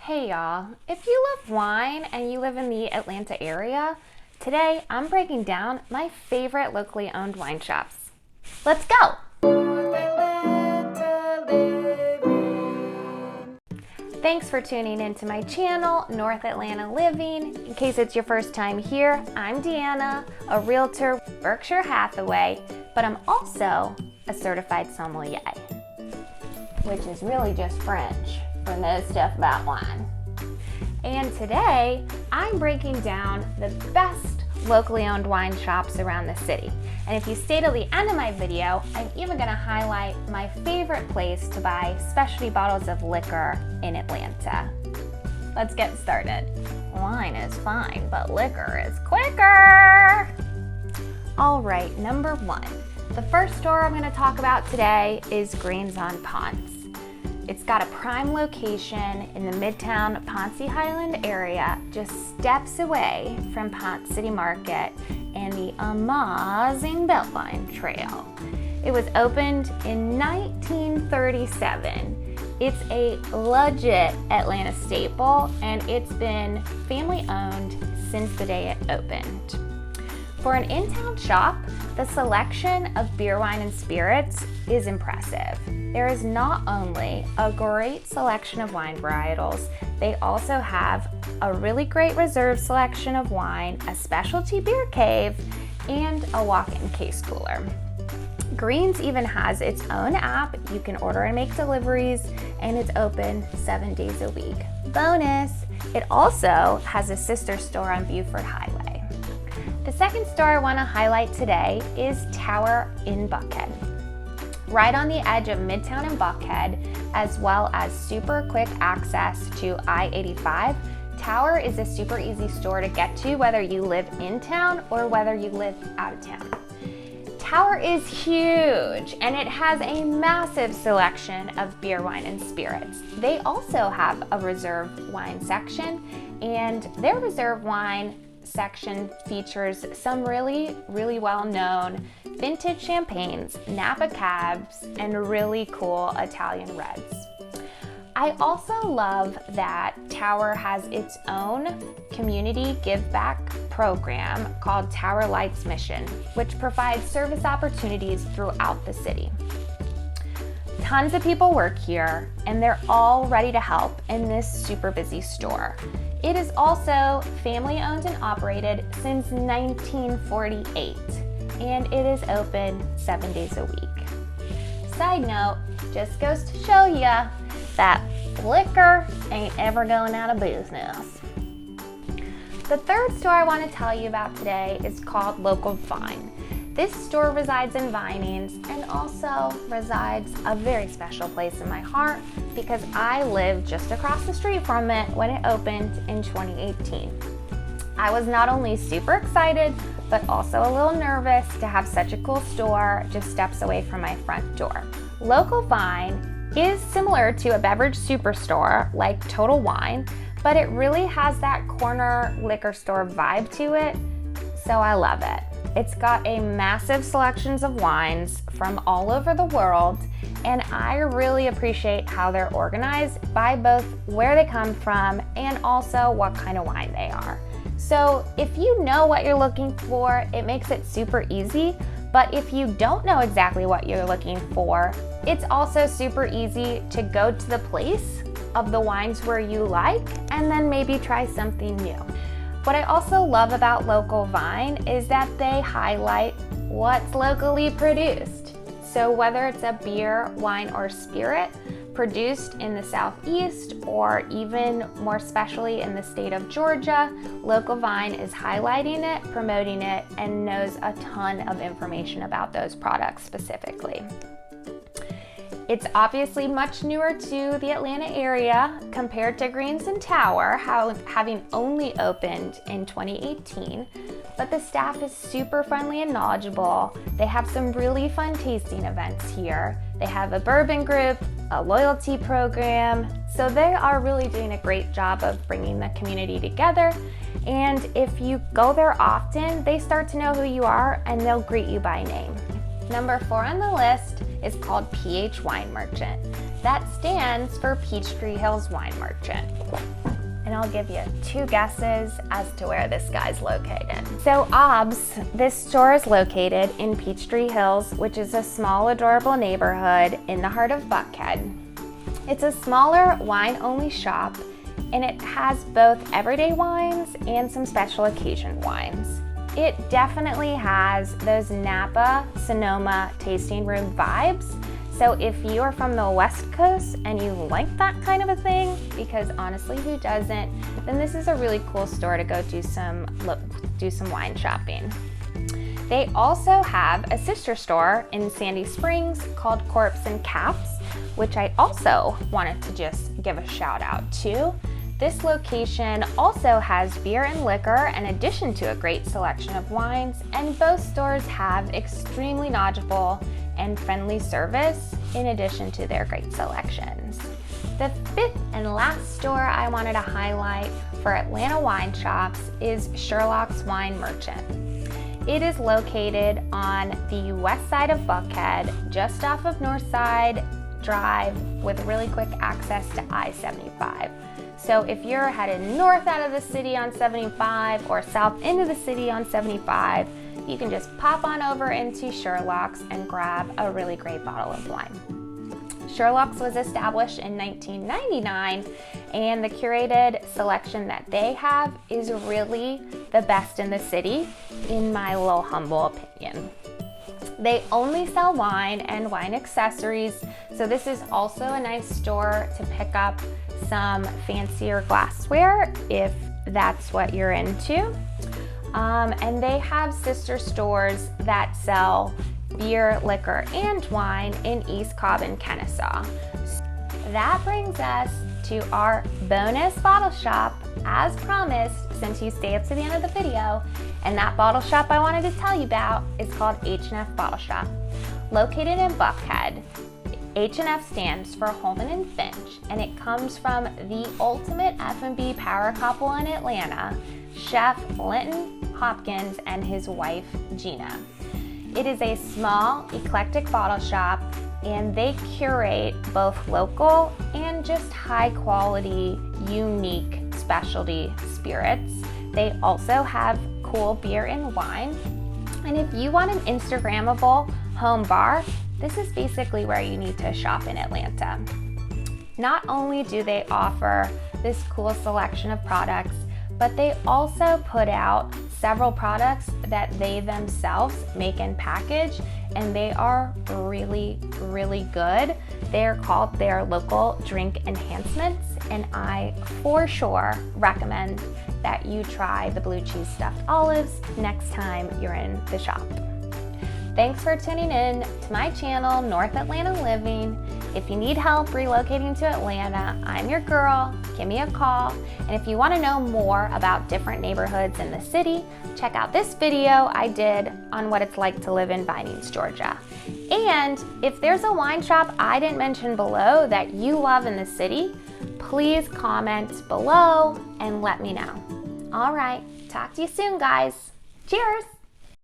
Hey y'all, if you love wine and you live in the Atlanta area, today I'm breaking down my favorite locally owned wine shops. Let's go! Thanks for tuning into my channel, North Atlanta Living. In case it's your first time here, I'm Deanna, a realtor, Berkshire Hathaway, but I'm also a certified sommelier, which is really just French for know stuff about wine. And today, I'm breaking down the best locally owned wine shops around the city. And if you stay till the end of my video, I'm even gonna highlight my favorite place to buy specialty bottles of liquor in Atlanta. Let's get started. Wine is fine, but liquor is quicker. All right, number one. The first store I'm gonna talk about today is Greens on Ponce. It's got a prime location in the Midtown Ponce Highland area, just steps away from Ponce City Market and the amazing Beltline Trail. It was opened in 1937. It's a legit Atlanta staple, and it's been family owned since the day it opened. For an in-town shop, the selection of beer, wine, and spirits is impressive. There is not only a great selection of wine varietals, they also have a really great reserve selection of wine, a specialty beer cave, and a walk-in case cooler. Greens even has its own app. You can order and make deliveries, and it's open 7 days a week. Bonus, it also has a sister store on Buford Highway. The second store I want to highlight today is Tower in Buckhead. Right on the edge of Midtown and Buckhead, as well as super quick access to I-85, Tower is a super easy store to get to whether you live in town or whether you live out of town. Tower is huge, and it has a massive selection of beer, wine, and spirits. They also have a reserve wine section, and their reserve wine section features some really well-known vintage champagnes, Napa Cabs, and really cool Italian reds. I also love that Tower has its own community give back program called Tower Lights Mission, which provides service opportunities throughout the city. Tons of people work here, and they're all ready to help in this super busy store. It is also family owned and operated since 1948, and it is open 7 days a week. Side note, just goes to show ya that liquor ain't ever going out of business. The third store I want to tell you about today is called Local Vine. This store resides in Vinings and also resides a very special place in my heart because I lived just across the street from it when it opened in 2018. I was not only super excited, but also a little nervous to have such a cool store just steps away from my front door. Local Vine is similar to a beverage superstore like Total Wine, but it really has that corner liquor store vibe to it, so I love it. It's got a massive selections of wines from all over the world, and I really appreciate how they're organized by both where they come from and also what kind of wine they are. So if you know what you're looking for, it makes it super easy, but if you don't know exactly what you're looking for, it's also super easy to go to the place of the wines where you like and then maybe try something new. What I also love about Local Vine is that they highlight what's locally produced. So whether it's a beer, wine, or spirit produced in the Southeast or even more especially in the state of Georgia, Local Vine is highlighting it, promoting it, and knows a ton of information about those products specifically. It's obviously much newer to the Atlanta area compared to Greens and Tower, having only opened in 2018, but the staff is super friendly and knowledgeable. They have some really fun tasting events here. They have a bourbon group, a loyalty program, so they are really doing a great job of bringing the community together. And if you go there often, they start to know who you are and they'll greet you by name. Number 4 on the list is called PH Wine Merchant. That stands for Peachtree Hills Wine Merchant. and I'll give you 2 guesses as to where this guy's located. So OBS, this store is located in Peachtree Hills, which is a small, adorable neighborhood in the heart of Buckhead. It's a smaller wine-only shop, and it has both everyday wines and some special occasion wines. It definitely has those Napa, Sonoma tasting room vibes. So if you are from the West Coast and you like that kind of a thing, because honestly, who doesn't, then this is a really cool store to go do some wine shopping. They also have a sister store in Sandy Springs called Corpse and Caps, which I also wanted to just give a shout out to. This location also has beer and liquor in addition to a great selection of wines, and both stores have extremely knowledgeable and friendly service in addition to their great selections. The 5th and last store I wanted to highlight for Atlanta wine shops is Sherlocks Wine Merchant. It is located on the west side of Buckhead, just off of Northside Drive, with really quick access to I-75. So if you're headed north out of the city on 75 or south into the city on 75, you can just pop on over into Sherlocks and grab a really great bottle of wine. Sherlocks was established in 1999, and the curated selection that they have is really the best in the city, in my little humble opinion. They only sell wine and wine accessories, so this is also a nice store to pick up some fancier glassware if that's what you're into. And they have sister stores that sell beer, liquor, and wine in East Cobb and Kennesaw. That brings us to our bonus bottle shop, as promised, since you stay up to the end of the video. And that bottle shop I wanted to tell you about is called H&F Bottle Shop. Located in Buckhead, H&F stands for Holman and Finch, and it comes from the ultimate F&B power couple in Atlanta, Chef Linton Hopkins and his wife, Gina. It is a small, eclectic bottle shop, and they curate both local and just high quality, unique specialty spirits. They also have cool beer and wine. And if you want an Instagrammable home bar, this is basically where you need to shop in Atlanta. Not only do they offer this cool selection of products, but they also put out several products that they themselves make and package, and they are really, really good. They're called their local drink enhancements, and I for sure recommend that you try the blue cheese stuffed olives next time you're in the shop. Thanks for tuning in to my channel, North Atlanta Living. If you need help relocating to Atlanta, I'm your girl. Give me a call. And if you want to know more about different neighborhoods in the city, check out this video I did on what it's like to live in Vinings, Georgia. And if there's a wine shop I didn't mention below that you love in the city, please comment below and let me know. All right, talk to you soon, guys. Cheers.